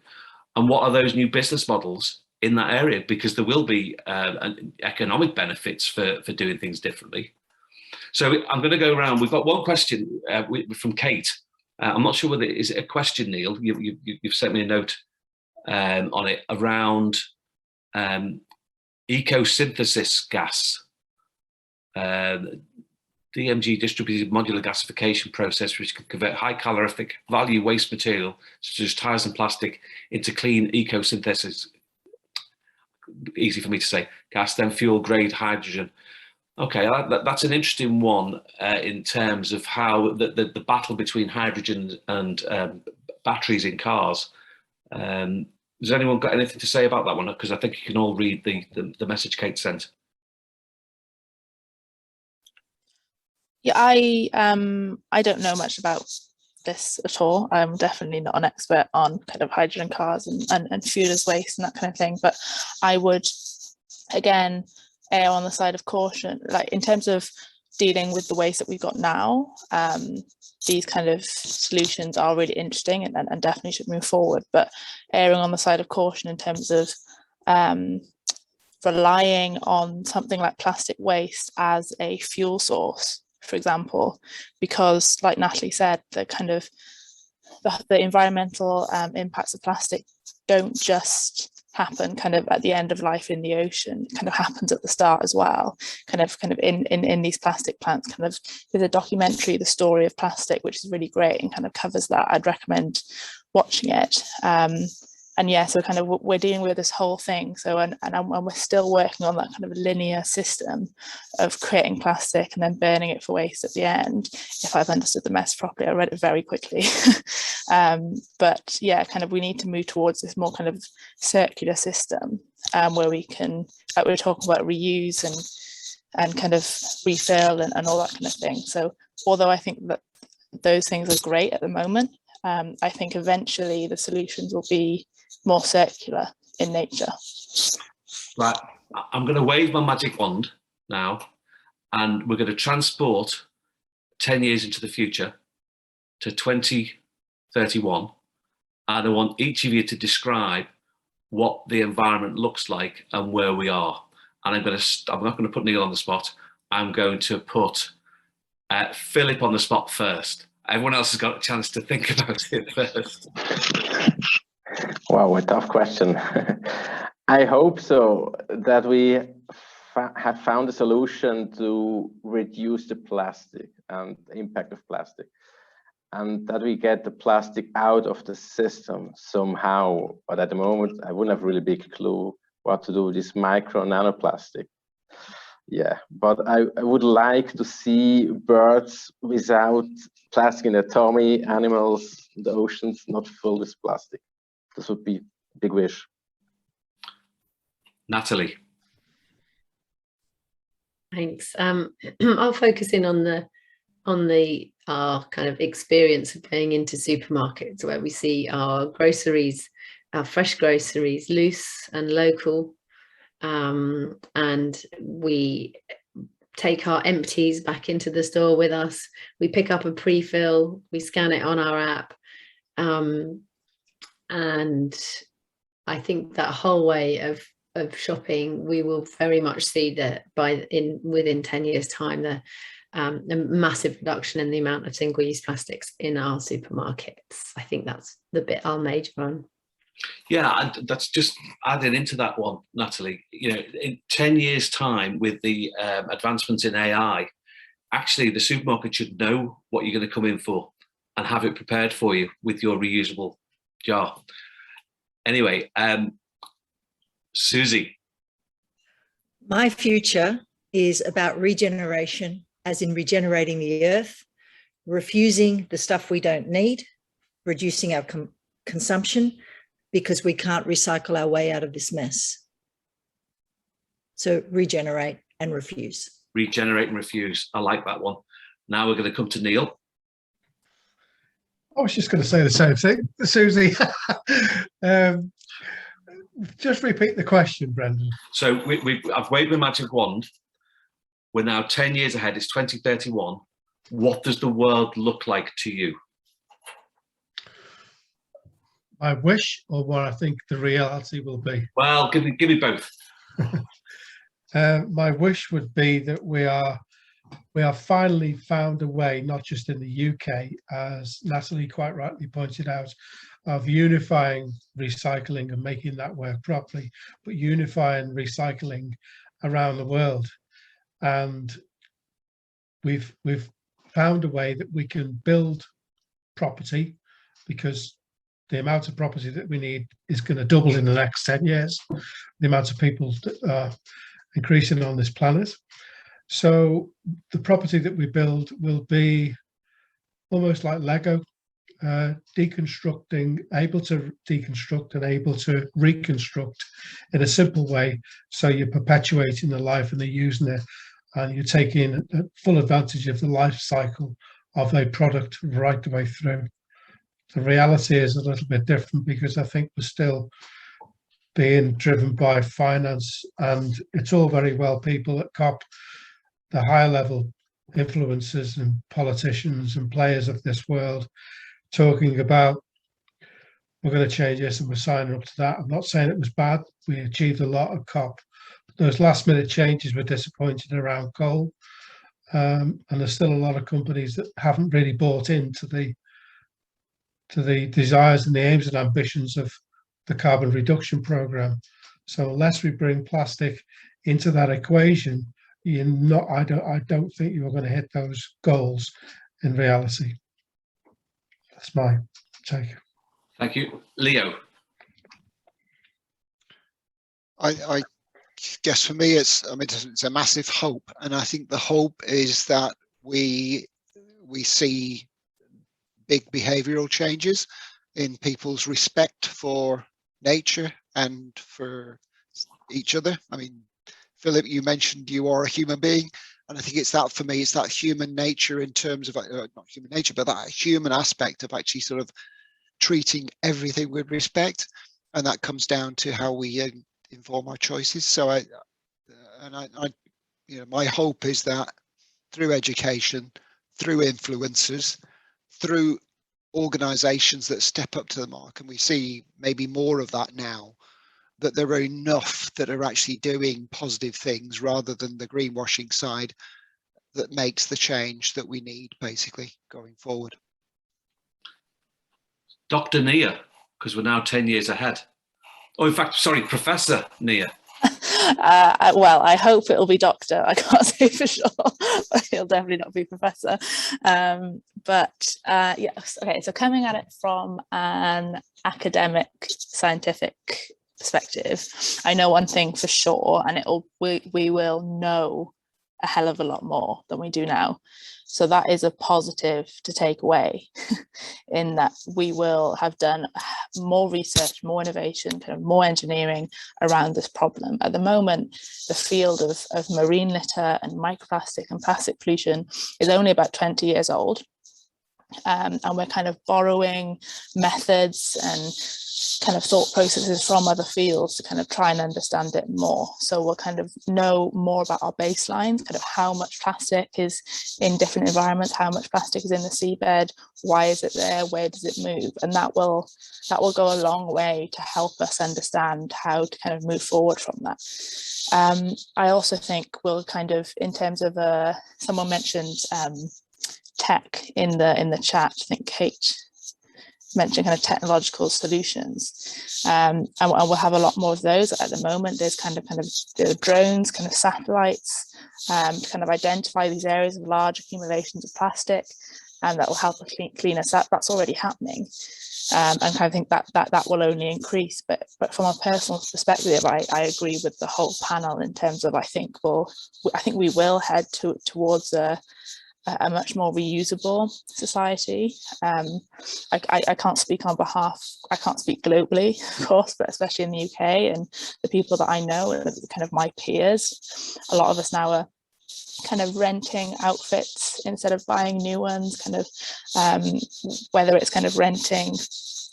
And what are those new business models in that area? Because there will be economic benefits for doing things differently. So I'm going to go around. We've got one question from Kate. I'm not sure whether is it a question, Neil. You've sent me a note on it around ecosynthesis gas, DMG, distributed modular gasification process, which can convert high calorific value waste material such as tires and plastic into clean ecosynthesis, easy for me to say, gas, then fuel grade hydrogen. Okay, that's an interesting one in terms of how the battle between hydrogen and batteries in cars. Has anyone got anything to say about that one? Because I think you can all read the message Kate sent. Yeah, I don't know much about this at all. I'm definitely not an expert on kind of hydrogen cars and food as waste and that kind of thing, but I would, again, err on the side of caution. Like in terms of dealing with the waste that we've got now, these kind of solutions are really interesting and definitely should move forward, but erring on the side of caution in terms of relying on something like plastic waste as a fuel source, for example, because like Natalie said, the kind of the environmental impacts of plastic don't just happen kind of at the end of life in the ocean. It kind of happens at the start as well, kind of in these plastic plants. Kind of there's a documentary, The Story of Plastic, which is really great and kind of covers that. I'd recommend watching it. And yeah, so kind of we're dealing with this whole thing. So and we're still working on that kind of linear system of creating plastic and then burning it for waste at the end. If I've understood the mess properly, I read it very quickly. But yeah, kind of we need to move towards this more kind of circular system where we can, like we were talking about, reuse and kind of refill and all that kind of thing. So although I think that those things are great at the moment, I think eventually the solutions will be more circular in nature. Right, I'm going to wave my magic wand now, and we're going to transport 10 years into the future to 2031, and I want each of you to describe what the environment looks like and where we are. And I'm not going to put Neil on the spot. I'm going to put Philip on the spot first. Everyone else has got a chance to think about it first. Wow, a tough question. I hope so, that we have found a solution to reduce the plastic and the impact of plastic, and that we get the plastic out of the system somehow. But at the moment, I wouldn't have a really big clue what to do with this micro nanoplastic. Yeah, but I would like to see birds without plastic in their tummy, animals, the oceans not full with plastic. This would be a big wish. Natalie. Thanks. I'll focus in on our kind of experience of going into supermarkets where we see our groceries, our fresh groceries, loose and local, and we take our empties back into the store with us. We pick up a pre-fill, we scan it on our app, and I think that whole way of shopping, we will very much see that within 10 years' time, the massive reduction in the amount of single-use plastics in our supermarkets. I think that's the bit I'll major on. Yeah, that's just adding into that one, Natalie. You know, in 10 years' time, with the advancements in AI, actually the supermarket should know what you're going to come in for and have it prepared for you with your reusable jar. Anyway, Susie. My future is about regeneration, as in regenerating the earth, refusing the stuff we don't need, reducing our consumption, because we can't recycle our way out of this mess. So regenerate and refuse. Regenerate and refuse. I like that one. Now we're going to come to Neil. I was just going to say the same thing, Susie. Just repeat the question, Brendan. So I've waved my magic wand. We're now 10 years ahead. It's 2031. What does the world look like to you? My wish, or what I think the reality will be? Well, give me both. My wish would be that we are finally found a way, not just in the UK, as Natalie quite rightly pointed out, of unifying recycling and making that work properly, but unifying recycling around the world. And we've found a way that we can build property, because the amount of property that we need is going to double in the next 10 years, the amount of people that are increasing on this planet. So the property that we build will be almost like Lego, deconstructing, able to deconstruct and able to reconstruct in a simple way. So you're perpetuating the life and you're using it, and you're taking full advantage of the life cycle of a product right the way through. The reality is a little bit different because I think we're still being driven by finance, and it's all very well people at COP, the higher level influencers and politicians and players of this world, talking about we're going to change this and we're signing up to that. I'm not saying it was bad. We achieved a lot at COP. Those last minute changes were disappointing around coal. And there's still a lot of companies that haven't really bought into the desires and the aims and ambitions of the carbon reduction program. So unless we bring plastic into that equation, I don't think you're going to hit those goals in reality. That's my take. Thank you. Leo. I guess for me, it's a massive hope, and I think the hope is that we see big behavioural changes in people's respect for nature and for each other. I mean, Philip, you mentioned you are a human being, and I think it's that for me, it's that human nature in terms of not human nature, but that human aspect of actually sort of treating everything with respect, and that comes down to how we inform our choices. So my hope is that through education, through influencers, through organizations that step up to the mark, and we see maybe more of that now, that there are enough that are actually doing positive things rather than the greenwashing side, that makes the change that we need basically going forward. Dr. Nia, because we're now 10 years ahead. Oh, in fact, sorry, Professor Nia. Well, I hope it'll be doctor. I can't say for sure, but it'll definitely not be professor. Yes, okay, so coming at it from an academic, scientific perspective, I know one thing for sure, and we will know a hell of a lot more than we do now. So that is a positive to take away in that we will have done more research, more innovation, kind of more engineering around this problem. At the moment, the field of marine litter and microplastic and plastic pollution is only about 20 years old. And we're kind of borrowing methods and kind of thought processes from other fields to kind of try and understand it more. So we'll kind of know more about our baselines, kind of how much plastic is in different environments, how much plastic is in the seabed, why is it there, where does it move? And that will go a long way to help us understand how to kind of move forward from that. I also think we'll kind of, in terms of, someone mentioned tech in the chat, I think Kate mentioned kind of technological solutions, and we'll have a lot more of those. At the moment, there's kind of the drones, kind of satellites, to kind of identify these areas of large accumulations of plastic, and that will help us clean us up. That's already happening, and I think that will only increase. But from a personal perspective, I agree with the whole panel in terms of I think we will head towards a much more reusable society. I can't speak on behalf, I can't speak globally, of course, but especially in the UK and the people that I know and kind of my peers, a lot of us now are kind of renting outfits instead of buying new ones, kind of whether it's kind of renting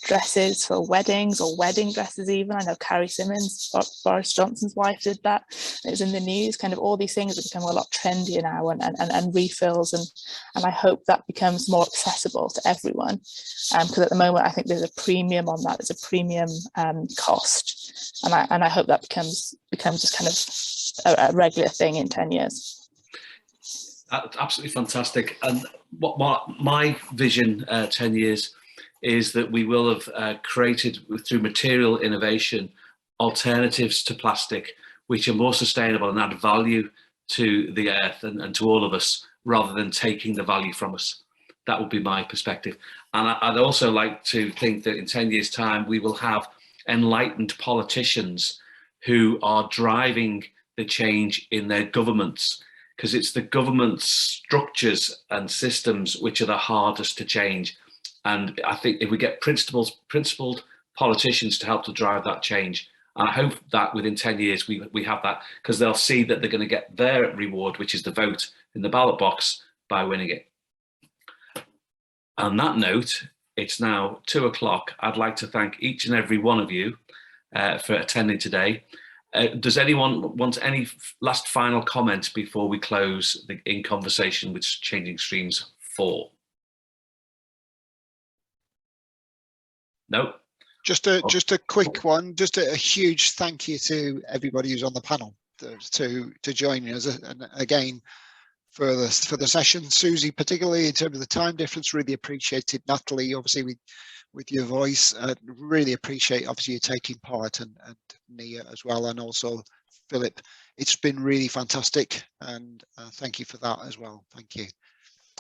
dresses for weddings or wedding dresses even. I know Carrie Simmons, Boris Johnson's wife, did that. It was in the news. Kind of all these things have become a lot trendier now, and refills, and I hope that becomes more accessible to everyone, because at the moment I think there's a premium on that. There's a premium cost, and I hope that becomes just kind of a regular thing in 10 years. That's absolutely fantastic. And what my vision 10 years is that we will have created, through material innovation, alternatives to plastic, which are more sustainable and add value to the earth and to all of us, rather than taking the value from us. That would be my perspective. And I'd also like to think that in 10 years' time, we will have enlightened politicians who are driving the change in their governments, because it's the government structures and systems which are the hardest to change. And I think if we get principled politicians to help to drive that change, and I hope that within 10 years we have that, because they'll see that they're going to get their reward, which is the vote in the ballot box, by winning it. On that note, it's now 2 o'clock. I'd like to thank each and every one of you for attending today. Does anyone want any last final comments before we close the In Conversation with Changing Streams 4? No? Just a quick one, just a huge thank you to everybody who's on the panel to joining us, and again for the session. Susie, particularly in terms of the time difference, really appreciated. Natalie, obviously with your voice, really appreciate obviously you taking part, and Nia as well, and also Philip. It's been really fantastic, and thank you for that as well. Thank you.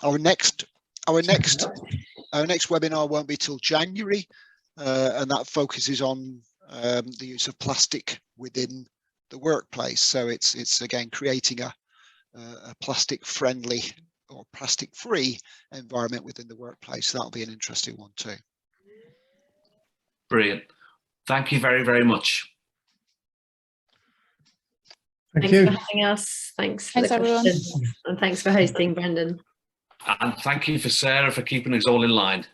Our next webinar won't be till January. And that focuses on the use of plastic within the workplace. So it's again creating a plastic friendly or plastic free environment within the workplace. That'll be an interesting one too. Brilliant. Thank you very, very much. Thank Thanks you. for having us. Thanks for the everyone. questions. And thanks for hosting, Brendan. And thank you for Sarah for keeping us all in line.